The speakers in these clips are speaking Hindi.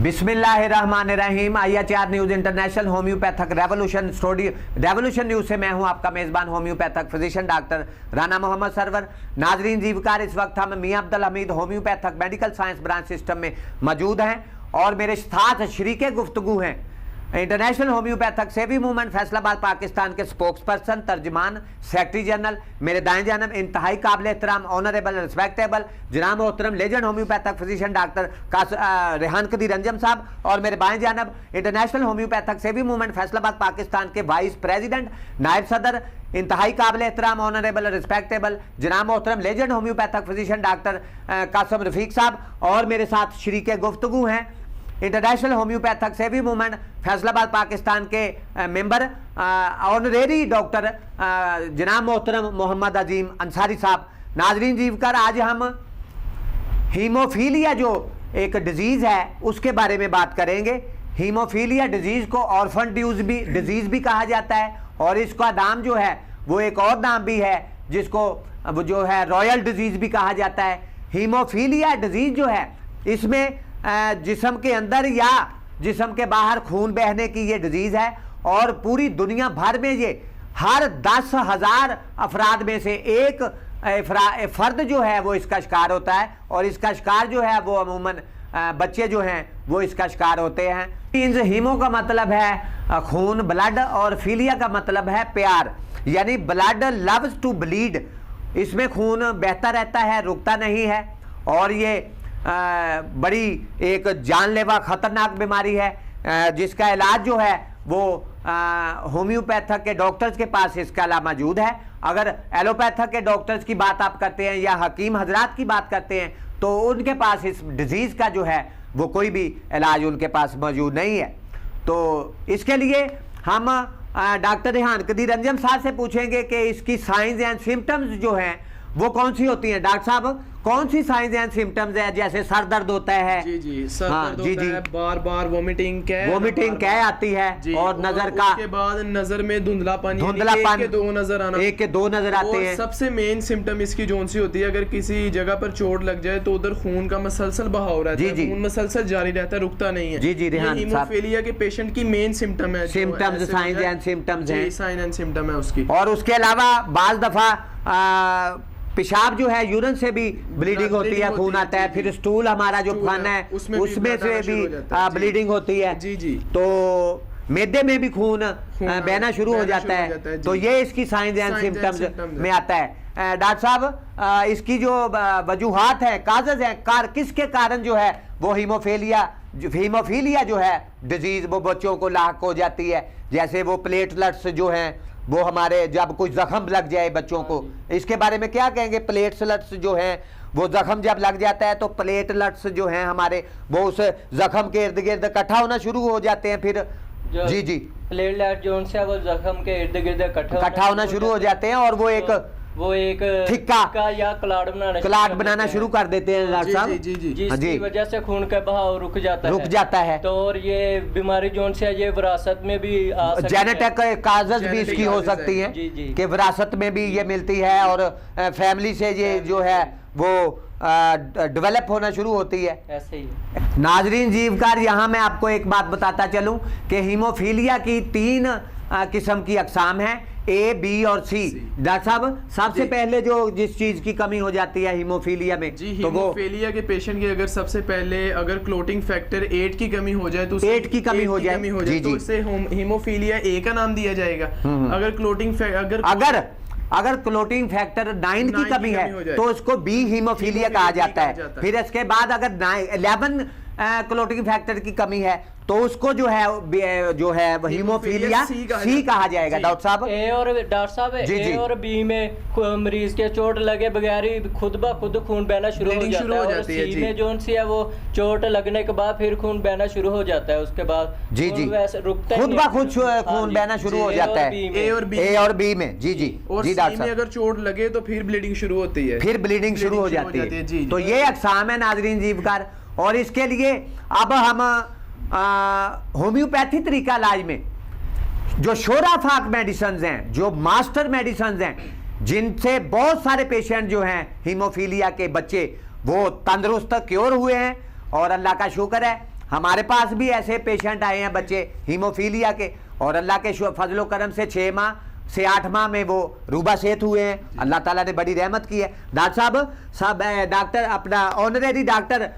बिस्मिल्लाहिर्रहमानिर्रहीम। IHR news international homeopathic revolution news से मैं हूं आपका मेज़बान homeopathic physician doctor Rana Mohammad Sarwar. नाजरीन जीवकार, इस वक्त हम Mian Abdul Hameed homeopathic medical science branch system में मौजूद हैं और मेरे साथ शरीके गुफ्तगू हैं इंटरनेशनल होम्योपैथिक सेवी मूवमेंट फैसलाबाद पाकिस्तान के स्पोक्स पर्सन, तर्जमान, सेक्रेटरी जनरल, मेरे दाएं जानब इंतहाई काबिल एहतराम, ऑनरेबल, रिस्पेक्टेबल जनाब मोहतरम legend homeopathic physician doctor Rehan Qadeer Anjum sahab, और मेरे बाएं जानब इंटरनेशनल होम्योपैथिक सेवी मूवमेंट फैसलाबाद पाकिस्तान के वाइस प्रेसिडेंट, नायब सदर, इंतहाई काबिल एहतराम, ऑनरेबल, रिस्पेक्टेबल जनाब मोहतरम legend homeopathic physician doctor Qasim Rafiq साहब, और मेरे साथ शरीके गुफ्तगू हैं इंटरनेशनल होम्योपैथिक सेवी मूवमेंट फैसलाबाद पाकिस्तान के मेंबर ऑनरेरी डॉक्टर जनाब मोहतरम मोहम्मद अजीम अंसारी साहब। नाजरीन जीवकर, आज हम हीमोफीलिया जो एक डिजीज़ है उसके बारे में बात करेंगे। हीमोफीलिया डिजीज़ को ऑर्फन डिजीज़ भी कहा जाता है, और इसका नाम जो है वो एक और नाम भी है जिसको जो है रॉयल डिजीज़ भी कहा जाता है। हीमोफीलिया डिजीज़ जो है इसमें जिस्म के अंदर या जिस्म के बाहर खून बहने की ये डिजीज़ है, और पूरी दुनिया भर में ये हर 10,000 अफराद में से एक फ़र्द जो है वो इसका शिकार होता है, और इसका शिकार जो है वो अमूमन बच्चे जो हैं वो इसका शिकार होते हैं। हीमो का मतलब है खून, ब्लड, और फीलिया का मतलब है प्यार, यानी ब्लड लव्स टू ब्लीड। इसमें खून बहता रहता है, रुकता नहीं है, और ये बड़ी एक जानलेवा ख़तरनाक बीमारी है जिसका इलाज जो है वो होम्योपैथिक के डॉक्टर्स के पास इसका इलाज मौजूद है। अगर एलोपैथिक के डॉक्टर्स की बात आप करते हैं या हकीम हजरात की बात करते हैं तो उनके पास इस डिजीज़ का जो है वो कोई भी इलाज उनके पास मौजूद नहीं है। तो इसके लिए हम डॉक्टर रेहान कदीर अंजम साहब से पूछेंगे कि इसकी साइंस एंड सिम्टम्स जो हैं वो कौन सी होती हैं। डॉक्टर साहब, कौन सी साइंस एंड सिम्टम्स है? जैसे सर दर्द होता है, जी सर दर्द होता है, बार बार वोमिटिंग कै आती है, और नजर का उसके बाद नजर में धुंधलापन एक के दो नजर आना, एक के दो नजर आते हैं। सबसे मेन सिम्टम इसकी जोन सी होती है, अगर किसी जगह पर चोट लग जाए तो उधर खून का मसलसल बहाव रहता है, खून मसलसल जारी रहता है, रुकता नहीं है। जी रेहान साहब, हीमोफीलिया के पेशेंट की मेन सिम्टम है, सिम्टम्स, साइंस एंड सिम्टम्स हैं, साइन एंड सिम्टम है उसकी। और उसके अलावा बाज दफा पेशाब जो है यूरिन से भी ब्लीडिंग होती है, खून आता है, फिर स्टूल हमारा जो खाना है उसमें से भी ब्लीडिंग होती है। जी तो मैदे में भी खून बहना शुरू हो जाता है। तो ये इसकी साइंस एंड सिम्टम्स में आता है। डॉक्टर साहब, इसकी जो वजूहात है, काजेज है, किसके कारण जो है वो हीमोफीलिया जो है डिजीज वो बच्चों को लाक हो जाती है? जैसे वो प्लेटलेट्स जो हैं वो हमारे जब कोई जख्म लग जाए बच्चों को, इसके बारे में क्या कहेंगे? प्लेटलेट्स जो हैं वो जख्म जब लग जाता है तो प्लेटलेट्स जो हैं हमारे वो उस जख्म के इर्द गिर्द इकट्ठा होना शुरू हो जाते हैं, फिर जी प्लेटलेट जो है वो जख्म के इर्द गिर्द इकट्ठा होना शुरू हो जाते हैं, और वो एक थिक्का या क्लाट बनाना शुरू कर देते हैं डॉक्टर साहब, जिसकी वजह से खून का बहाव रुक जाता है। तो और ये बीमारी जोन से ये विरासत में भी जेनेटिक काजेज भी इसकी हो सकती हैं कि विरासत में भी ये मिलती है, और फैमिली से ये जो है वो डेवलप होना शुरू होती है। ऐसे ही नाजरीन जीवकार, यहाँ मैं आपको एक बात बताता चलूँ कि हीमोफीलिया की 3 किस्म की अकसाम है, A, B और C। डॉक्टर साहब, सबसे पहले जो जिस चीज की कमी हो जाती है हीमोफीलिया में, तो हीमोफीलिया के पेशेंट की अगर सबसे पहले अगर क्लोटिंग फैक्टर 8 की कमी हो जाए तो 8 की कमी हो जाए तो उससे हीमोफीलिया A का नाम दिया जाएगा। अगर क्लोटिंग अगर क्लोटिंग फैक्टर 9 की कमी है तो उसको बी हीमोफीलिया कहा जाता है। फिर इसके बाद अगर 11 क्लोटिंग फैक्टर की कमी है तो उसको जो है हीमोफीलिया सी कहा जाएगा। डॉक्टर साहब, ए और बी में मरीज के चोट लगे बगैर ही खुद ब खुद खून बहना शुरू हो जाता है, और सी में जोन सी है वो चोट लगने के बाद फिर खून बहना शुरू हो जाता है, उसके बाद वैसे रुकता खुद ब खुद खून बहना शुरू हो जाता है ए और बी में। जी और सी में अगर चोट लगे तो फिर ब्लीडिंग शुरू होती है, तो ये अकसाम है नाजरीन जीवकार। और इसके लिए अब हम होम्योपैथी तरीका इलाज में जो शोराफाक मेडिसिन हैं, जो मास्टर मेडिसिन हैं, जिनसे बहुत सारे पेशेंट जो हैं हीमोफीलिया के बच्चे वो तंदुरुस्त क्योर हुए हैं, और अल्लाह का शुक्र है हमारे पास भी ऐसे पेशेंट आए हैं बच्चे हीमोफीलिया के, और अल्लाह के फजलो करम से 6 माह से 8 माह में वो रूबा सेहत हुए हैं। अल्लाह ताला ने बड़ी रहमत की है। डॉक्टर साहब डॉक्टर अपना ऑनरेरी डॉक्टर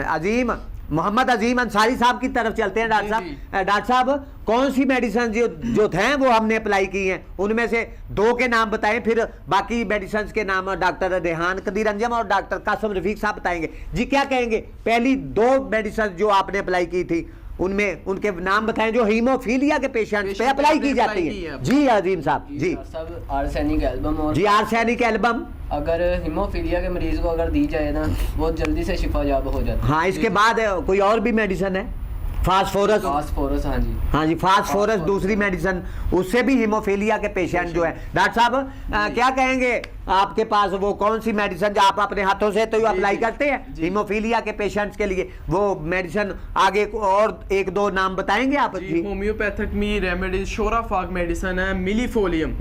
अजीम मोहम्मद अजीम अंसारी साहब की तरफ चलते हैं। डॉक्टर साहब कौन सी मेडिसिन जो थे वो हमने अप्लाई की हैं, उनमें से 2 के नाम बताएं, फिर बाकी मेडिसिन के नाम डॉक्टर रेहान कदीर अंजम और डॉक्टर कासिम रफीक साहब बताएंगे। जी क्या कहेंगे, पहली 2 मेडिसिन जो आपने अप्लाई की थी उनमें उनके नाम बताएं जो हीमोफीलिया के पेशेंट पे अप्लाई की जाती है। जी अजीम साहब। जी सब आर्सेनिक एल्बम और जी आर्सेनिक एल्बम अगर हीमोफीलिया के मरीज को अगर दी जाए ना बहुत जल्दी से शिफायाब हो जाता है। हाँ, इसके बाद कोई और भी मेडिसिन है? फास्फोरस। हाँ जी, हाँ जी, फास्फोरस दूसरी मेडिसिन, उससे भी हीमोफीलिया के पेशेंट जो है। डॉक्टर साहब क्या कहेंगे, आपके पास वो कौन सी मेडिसिन जो आप अपने हाथों से तो अप्लाई करते हैं हीमोफीलिया के पेशेंट्स के लिए, वो मेडिसिन आगे और 1-2 नाम बताएंगे आप? जी होम्योपैथिक में रेमेडीज शोराफाक मेडिसिन है, मिलीफोलियम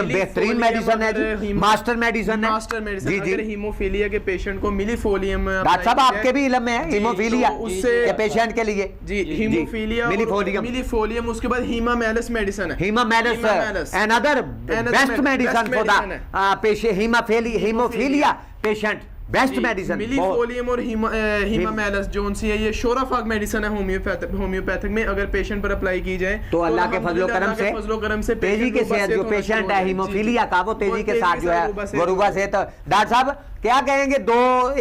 बेहतरीन मेडिसिन है, मास्टर मेडिसिन है। जी जी, हीमोफीलिया के पेशेंट को मिलीफोलियम। डॉक्टर साहब आपके भी इल्म में है हीमोफीलिया के पेशेंट के लिए? जी, हीमोफीलिया मिलीफोलियम। उसके बाद हीमामेलस मेडिसिन है, hamamelis another best medicine for the haemophilia patient, best medicine. Millefolium और हीमामेलस जोन सी है, ये शोराफाक मेडिसिन है होम्योपैथिक में। अगर पेशेंट पर अप्लाई की जाए तो अल्लाह के फजलो करम से तेजी के साथ जो पेशेंट है हीमोफीलिया का वो तेजी के साथ जो है वो रूबा से। तो डॉक्टर साहब क्या कहेंगे,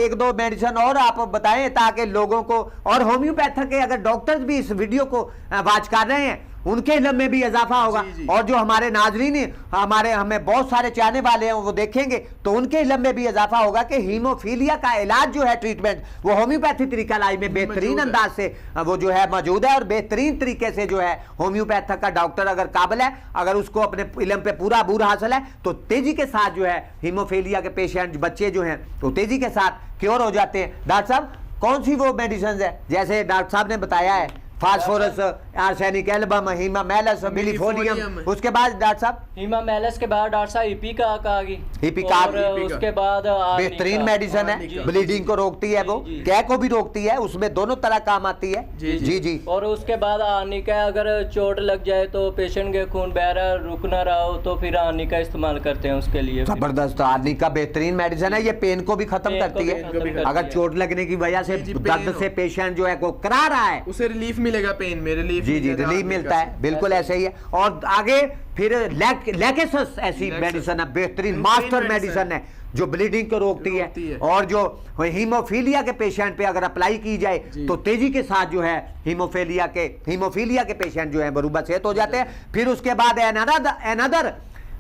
1-2 मेडिसिन और आप बताएं ताकि लोगों को, और होम्योपैथिक के अगर डॉक्टर्स भी इस वीडियो को वॉच कर रहे हैं उनके इल्म में भी इजाफा होगा। और जो हमारे नाजरीन हमें बहुत सारे चाहने वाले हैं वो देखेंगे तो उनके इल्म में भी इजाफा होगा कि हीमोफीलिया का इलाज जो है, ट्रीटमेंट वो होम्योपैथी तरीका इलाज में बेहतरीन अंदाज से वो जो है मौजूद है, और बेहतरीन तरीके से जो है होम्योपैथिक का डॉक्टर अगर काबिल है, अगर उसको अपने इल्म पे पूरा अबूर हासिल है तो तेजी के साथ जो है हीमोफीलिया के पेशेंट बच्चे जो हैं तो तेजी के साथ क्योर हो जाते हैं। डॉक्टर साहब कौन सी वो मेडिसिन है, जैसे डॉक्टर साहब ने बताया है फास्फोरस, आर्सेनिक एल्बम, हीमामेलस, मिलीफोलियम, उसके बाद डॉक्टर साहब हीमामेलस के बाद डॉक्टर साहब इपिकाक आ गई। इपिकाक उसके बाद बेहतरीन मेडिसिन है, ब्लीडिंग को रोकती है, वो कै को भी रोकती है, उसमें दोनों तरह काम आती है। जी जी। और उसके बाद आर्निका, अगर चोट लग जाए तो पेशेंट के खून बह रहा रुक ना रहा हो तो फिर आर्निका इस्तेमाल करते हैं उसके लिए। जबरदस्त, आर्निका बेहतरीन मेडिसिन है, ये पेन को भी खत्म करती है। अगर चोट लगने की वजह से दर्द से पेशेंट जो है को करा रहा है उसे रिलीफ मिलेगा, पेन में रिलीफ। जी जी, रिलीफ मिलता है, बिल्कुल ऐसे ही है। और आगे फिर लैकेसस ऐसी मेडिसिन है, बेहतरीन मास्टर मेडिसिन है जो ब्लीडिंग को रोकती है, और जो हीमोफीलिया के पेशेंट पे अगर अप्लाई की जाए तो तेजी के साथ जो है हीमोफीलिया के पेशेंट जो है बरूबा सेहत हो जाते हैं। फिर उसके बाद अनदर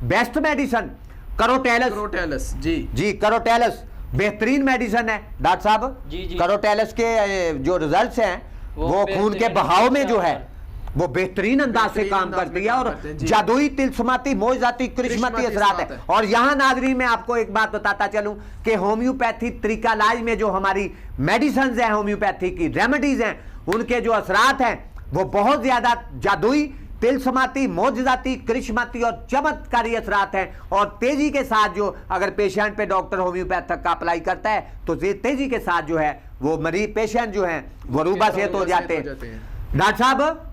बेस्ट मेडिसिन करोटेलस। जी करोटेलस बेहतरीन मेडिसिन है डॉक्टर साहब। करोटेलस के जो रिजल्ट्स हैं वो खून के बहाव में जो है वो बेहतरीन अंदाज से काम करती है, और जादुई, तिलस्माती, मोजाती, करिश्मती असरात है। और यहाँ नाजरीन मैं आपको एक बात बताता चलूं कि होम्योपैथी तरीका इलाज में जो हमारी मेडिसिन हैं, होम्योपैथी की रेमेडीज हैं, उनके जो असरात हैं वो बहुत ज्यादा जादुई, तिलस्माती, मोजाती, करिश्मती और चमत्कारी असरात हैं। और तेजी के साथ जो अगर पेशेंट पे डॉक्टर होम्योपैथिक का अप्लाई करता है तो तेजी के साथ जो है वो मरीज पेशेंट जो है वो रूबा सेहत हो जाते हैं। डॉक्टर साहब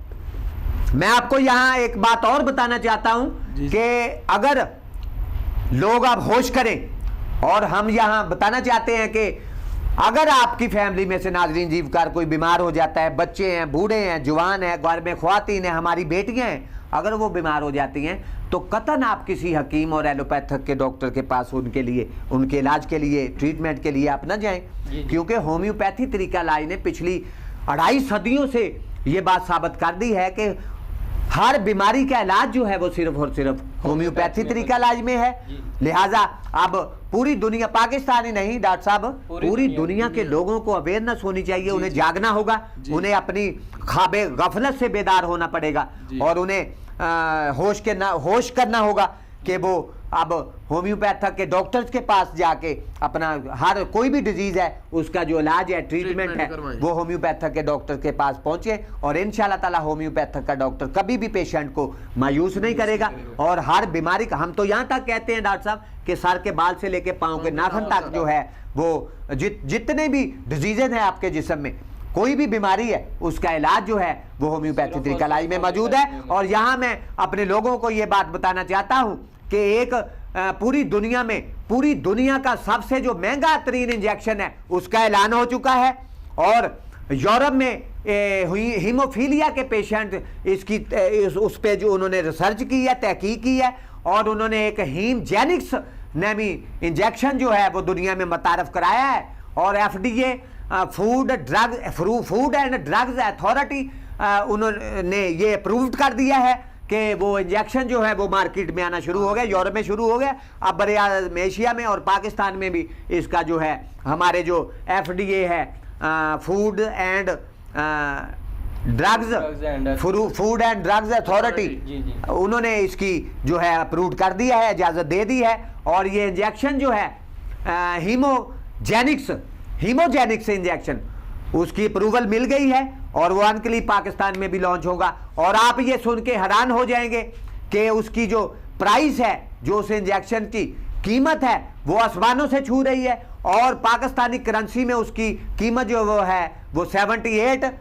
मैं आपको यहाँ एक बात और बताना चाहता हूं कि अगर लोग आप होश करें, और हम यहाँ बताना चाहते हैं कि अगर आपकी फैमिली में से नाजरीन जीवकार कोई बीमार हो जाता है, बच्चे हैं, बूढ़े हैं, जवान हैं, घर में ख्वातीन हैं, हमारी बेटियां हैं, अगर वो बीमार हो जाती हैं तो कतन आप किसी हकीम और एलोपैथिक के डॉक्टर के पास उनके लिए, उनके इलाज के लिए, ट्रीटमेंट के लिए आप न जाएं, क्योंकि होम्योपैथी तरीका इलाज ने पिछली 2.5 सदियों से ये बात साबित कर दी है कि हर बीमारी का इलाज जो है वो सिर्फ और सिर्फ होम्योपैथी तरीका इलाज में है। लिहाजा अब पूरी दुनिया, पाकिस्तान ही नहीं डॉक्टर साहब, पूरी दुनिया के लोगों को अवेयरनेस होनी चाहिए, उन्हें जागना होगा, उन्हें अपनी ख्वाबे गफलत से बेदार होना पड़ेगा, और उन्हें होश करना होगा कि वो अब होम्योपैथिक के डॉक्टर्स के पास जाके अपना हर कोई भी डिजीज है उसका जो इलाज है, ट्रीटमेंट है, वो होम्योपैथिक के डॉक्टर के पास पहुंचे, और इंशाल्लाह ताला होम्योपैथिक का डॉक्टर कभी भी पेशेंट को मायूस नहीं करेगा। और हर बीमारी का, हम तो यहाँ तक कहते हैं डॉक्टर साहब कि सर के बाल से लेके पाँव के नाखून तक जो है वो जितने भी डिजीजेज हैं आपके जिस्म में, कोई भी बीमारी है उसका इलाज जो है वो होम्योपैथी तरीका इलाज में मौजूद है। और यहाँ मैं अपने लोगों को ये बात बताना चाहता हूँ कि एक पूरी दुनिया का सबसे जो महंगा तरीन इंजेक्शन है उसका ऐलान हो चुका है। और यूरोप में हीमोफीलिया के पेशेंट उस पे जो उन्होंने रिसर्च की है, तहकीक की है, और उन्होंने एक हीमजेनिक्स नामी इंजेक्शन जो है वो दुनिया में मुतारफ कराया है। और FDA food and drugs authority उन्होंने ये अप्रूव्ड कर दिया है कि वो इंजेक्शन जो है वो मार्केट में आना शुरू हो गया, यूरोप में शुरू हो गया, अब बड़े एशिया में और पाकिस्तान में भी इसका जो है हमारे जो FDA है फूड एंड ड्रग्स अथॉरिटी उन्होंने इसकी जो है अप्रूव कर दिया है, इजाज़त दे दी है। और ये इंजेक्शन जो है हीमोजेनिक्स इंजेक्शन उसकी अप्रूवल मिल गई है और वो अनकली पाकिस्तान में भी लॉन्च होगा। और आप ये सुन के हैरान हो जाएंगे कि उसकी जो प्राइस है, जो उस इंजेक्शन की कीमत है वो आसमानों से छू रही है। और पाकिस्तानी करेंसी में उसकी कीमत जो वो है वो 78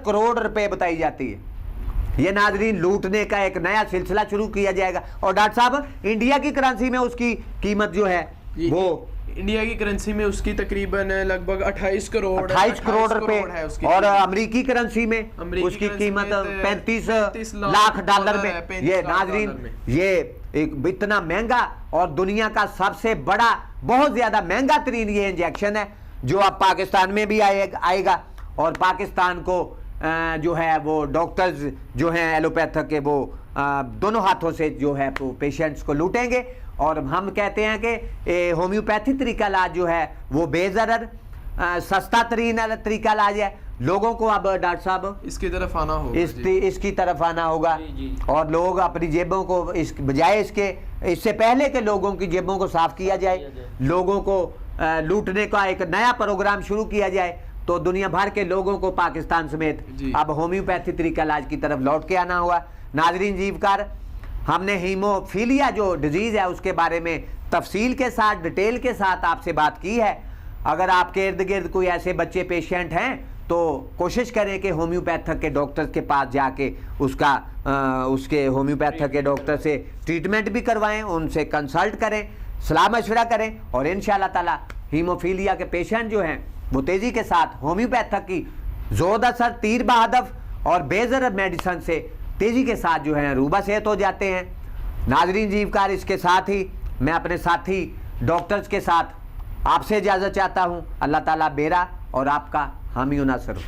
करोड़ रुपए बताई जाती है। ये नाजरीन लूटने का एक नया सिलसिला शुरू किया जाएगा। और डॉक्टर साहब इंडिया की करेंसी में उसकी कीमत जो है वो इंडिया की करेंसी में उसकी तकरीबन लगभग 28 करोड़ रुपए है उसकी। और अमेरिकी करेंसी में उसकी कीमत 35 लाख डॉलर में। ये नाजरीन ये एक इतना महंगा और दुनिया का सबसे बड़ा बहुत ज्यादा महंगा तरीन ये इंजेक्शन है जो अब पाकिस्तान में भी आएगा। और पाकिस्तान को जो है वो डॉक्टर्स जो हैं एलोपैथिक के वो दोनों हाथों से जो है पेशेंट्स को लूटेंगे। और हम कहते हैं कि होम्योपैथी तरीका इलाज जो है वो बेज़रर सस्ता तरीन तरीका इलाज है। लोगों को अब डॉक्टर साहब इसकी तरफ आना होगा, इसकी तरफ आना होगा। और लोग अपनी जेबों को बजाय इससे पहले के लोगों की जेबों को साफ किया जाए, लोगों को लूटने का एक नया प्रोग्राम शुरू किया जाए, तो दुनिया भर के लोगों को पाकिस्तान समेत अब होम्योपैथी तरीका इलाज की तरफ लौट के आना हुआ। नाजरीन जीवकार, हमने हीमोफीलिया जो डिजीज़ है उसके बारे में तफसील के साथ डिटेल के साथ आपसे बात की है। अगर आपके इर्द गिर्द कोई ऐसे बच्चे पेशेंट हैं तो कोशिश करें कि होम्योपैथिक के डॉक्टर के पास जाके उसके होम्योपैथिक के डॉक्टर से ट्रीटमेंट भी करवाएं, उनसे कंसल्ट करें, सलाह मशवरा करें। और इंशाअल्लाह ताला हीमोफीलिया के पेशेंट जो हैं वो तेज़ी के साथ होम्योपैथिक की जोर असर तीर बहादफ और बेज़रर मेडिसन से तेज़ी के साथ जो है रूबा सेहत हो जाते हैं। नाजरीन जीवकार, इसके साथ ही मैं अपने साथी डॉक्टर्स के साथ आपसे इजाज़त चाहता हूँ। अल्लाह ताला मेरा और आपका हामी नासर हो।